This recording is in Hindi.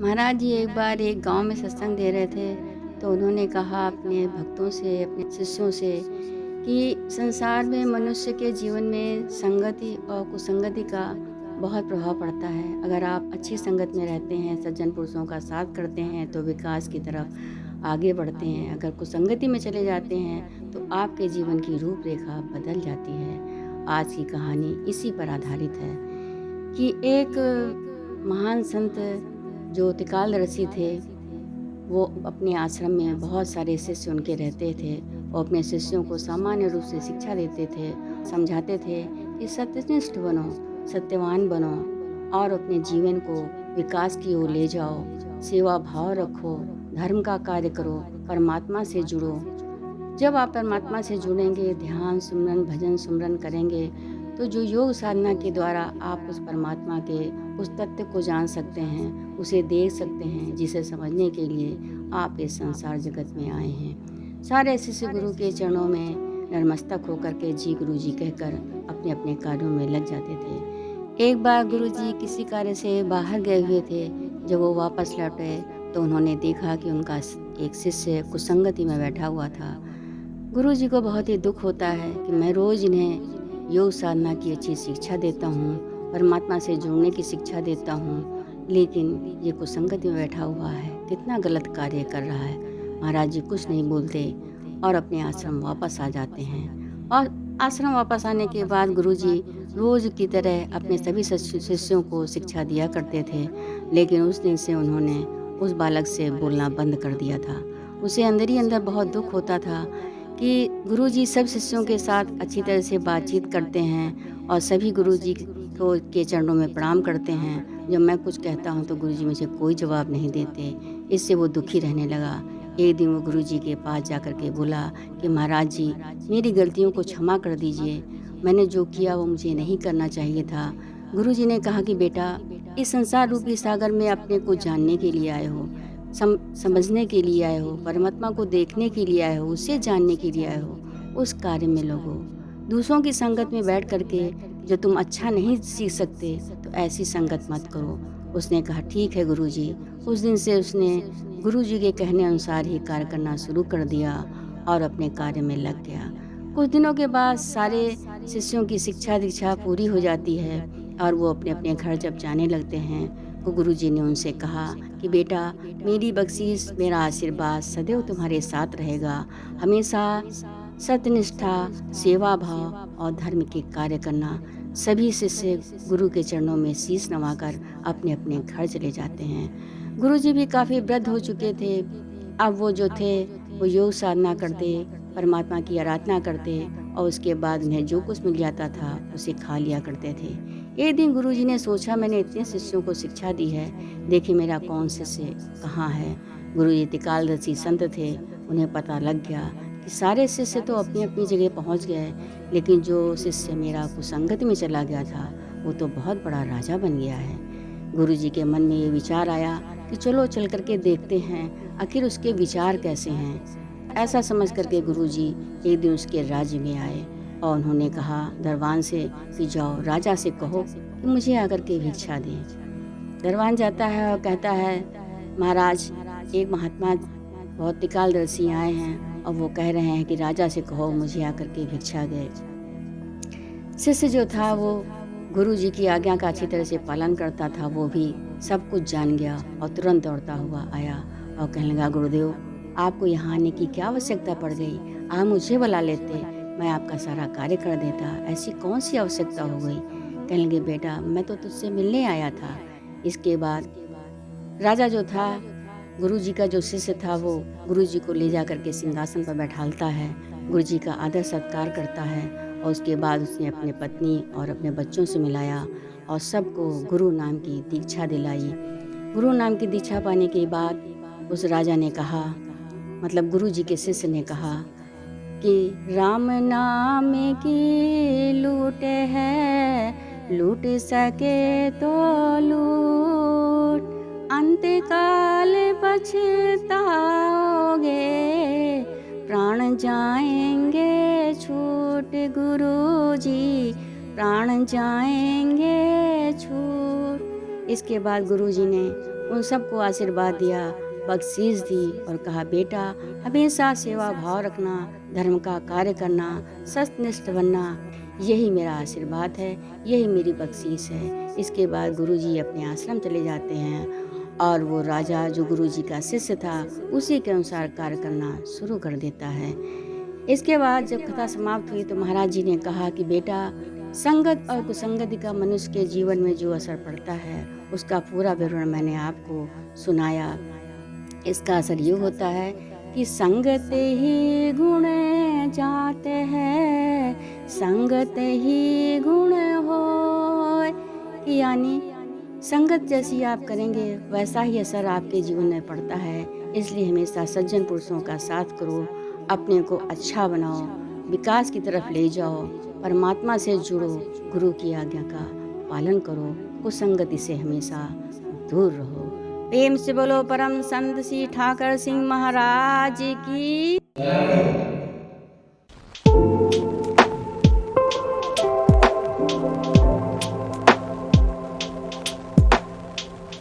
महाराज जी एक बार एक गांव में सत्संग दे रहे थे, तो उन्होंने कहा अपने भक्तों से, अपने शिष्यों से कि संसार में मनुष्य के जीवन में संगति और कुसंगति का बहुत प्रभाव पड़ता है। अगर आप अच्छी संगत में रहते हैं, सज्जन पुरुषों का साथ करते हैं तो विकास की तरफ आगे बढ़ते हैं। अगर कुसंगति में चले जाते हैं तो आपके जीवन की रूपरेखा बदल जाती है। आज की कहानी इसी पर आधारित है कि एक महान संत जो त्रिकालदर्शी थे, वो अपने आश्रम में बहुत सारे शिष्य उनके रहते थे और अपने शिष्यों को सामान्य रूप से शिक्षा देते थे, समझाते थे कि सत्यनिष्ठ बनो, सत्यवान बनो और अपने जीवन को विकास की ओर ले जाओ, सेवा भाव रखो, धर्म का कार्य करो, परमात्मा से जुड़ो। जब आप परमात्मा से जुड़ेंगे, ध्यान, सुमरन, भजन, सुमरन करेंगे, तो जो योग साधना के द्वारा आप उस परमात्मा के उस तत्व को जान सकते हैं, उसे देख सकते हैं, जिसे समझने के लिए आप इस संसार जगत में आए हैं। सारे शिष्य गुरु के चरणों में नतमस्तक होकर के जी गुरु जी कहकर अपने अपने कार्यों में लग जाते थे। एक बार गुरु जी किसी कार्य से बाहर गए हुए थे। जब वो वापस लौटे तो उन्होंने देखा कि उनका एक शिष्य कुसंगति में बैठा हुआ था। गुरु जी को बहुत ही दुख होता है कि मैं रोज़ इन्हें योग साधना की अच्छी शिक्षा देता हूँ, परमात्मा से जुड़ने की शिक्षा देता हूँ, लेकिन ये कुसंगति में बैठा हुआ है, कितना गलत कार्य कर रहा है। महाराज जी कुछ नहीं बोलते और अपने आश्रम वापस आ जाते हैं। और आश्रम वापस आने के बाद गुरु जी रोज़ की तरह अपने सभी शिष्यों को शिक्षा दिया करते थे, लेकिन उस दिन से उन्होंने उस बालक से बोलना बंद कर दिया था। उसे अंदर ही अंदर बहुत दुख होता था कि गुरुजी सब शिष्यों के साथ अच्छी तरह से बातचीत करते हैं और सभी गुरुजी को के चरणों में प्रणाम करते हैं। जब मैं कुछ कहता हूँ तो गुरुजी मुझे कोई जवाब नहीं देते। इससे वो दुखी रहने लगा। एक दिन वो गुरुजी के पास जाकर के बोला कि महाराज जी, मेरी गलतियों को क्षमा कर दीजिए। मैंने जो किया वो मुझे नहीं करना चाहिए था। गुरुजी ने कहा कि बेटा, इस संसार रूपी सागर में अपने को जानने के लिए आए हो, समझने के लिए आए हो, परमात्मा को देखने के लिए आए हो, उसे जानने के लिए आए हो, उस कार्य में लगो। दूसरों की संगत में बैठ करके जो तुम अच्छा नहीं सीख सकते तो ऐसी संगत मत करो। उसने कहा ठीक है गुरुजी। उस दिन से उसने गुरुजी के कहने अनुसार ही कार्य करना शुरू कर दिया और अपने कार्य में लग गया। कुछ दिनों के बाद सारे शिष्यों की शिक्षा दीक्षा पूरी हो जाती है और वो अपने अपने घर जब जाने लगते हैं तो गुरुजी ने उनसे कहा कि बेटा, मेरी बख्शीश, मेरा आशीर्वाद सदैव तुम्हारे साथ रहेगा। हमेशा सत्यनिष्ठा, सेवा भाव और धर्म के कार्य करना। सभी शिष्य गुरु के चरणों में शीश नवाकर अपने अपने घर चले जाते हैं। गुरुजी भी काफ़ी वृद्ध हो चुके थे। अब वो जो थे वो योग साधना करते, परमात्मा की आराधना करते और उसके बाद उन्हें जो कुछ मिल जाता था उसे खा लिया करते थे। एक दिन गुरुजी ने सोचा, मैंने इतने शिष्यों को शिक्षा दी है, देखिए मेरा कौन शिष्य कहाँ है। गुरुजी त्रिकालदर्शी संत थे, उन्हें पता लग गया कि सारे शिष्य तो अपनी अपनी जगह पहुँच गए, लेकिन जो शिष्य मेरा कुसंगत में चला गया था वो तो बहुत बड़ा राजा बन गया है। गुरुजी के मन में ये विचार आया कि चलो चल करके देखते हैं आखिर उसके विचार कैसे हैं। ऐसा समझ करके गुरुजी एक दिन उसके राज्य में आए और उन्होंने कहा दरबान से कि जाओ राजा से कहो कि मुझे आकर के भिक्षा दें। दरबान जाता है और कहता है, महाराज, एक महात्मा बहुत त्रिकालदर्शी आए हैं और वो कह रहे हैं कि राजा से कहो मुझे आकर के भिक्षा दे। शिष्य जो था वो गुरु जी की आज्ञा का अच्छी तरह से पालन करता था। वो भी सब कुछ जान गया और तुरंत दौड़ता हुआ आया और कहने लगा, गुरुदेव, आपको यहाँ आने की क्या आवश्यकता पड़ गई? आप मुझे बुला लेते, मैं आपका सारा कार्य कर देता। ऐसी कौन सी आवश्यकता हो गई? कहने लगे, बेटा, मैं तो तुझसे मिलने आया था। इसके बाद राजा जो था, गुरुजी का जो शिष्य था, वो गुरुजी को ले जा करके सिंहासन पर बैठालता है, गुरुजी का आदर सत्कार करता है और उसके बाद उसने अपने पत्नी और अपने बच्चों से मिलाया और सबको गुरु नाम की दीक्षा दिलाई। गुरु नाम की दीक्षा पाने के बाद उस राजा ने कहा, मतलब गुरुजी के शिष्य ने कहा कि राम नाम की लूट है, लूट सके तो लूट, अंतकाल पछताओगे, प्राण जाएंगे छूट, गुरुजी प्राण जाएंगे छूट। इसके बाद गुरुजी ने उन सबको आशीर्वाद दिया, बख्शीश दी और कहा, बेटा हमेशा सेवा भाव रखना, धर्म का कार्य करना, सत्यनिष्ठ बनना, यही मेरा आशीर्वाद है, यही मेरी बख्शीश है। इसके बाद गुरुजी अपने आश्रम चले जाते हैं और वो राजा जो गुरुजी का शिष्य था उसी के अनुसार कार्य करना शुरू कर देता है। इसके बाद जब कथा समाप्त हुई तो महाराज जी ने कहा कि बेटा, संगत और कुसंगति का मनुष्य के जीवन में जो असर पड़ता है उसका पूरा विवरण मैंने आपको सुनाया। इसका असर ये होता है कि संगत ही गुण जाते हैं, संगत ही गुण होय, कि यानी संगत जैसी आप करेंगे वैसा ही असर आपके जीवन में पड़ता है। इसलिए हमेशा सज्जन पुरुषों का साथ करो, अपने को अच्छा बनाओ, विकास की तरफ ले जाओ, परमात्मा से जुड़ो, गुरु की आज्ञा का पालन करो, कुसंगति से हमेशा दूर रहो। प्रेम से बोलो परम संत श्री ठाकर सिंह महाराज की।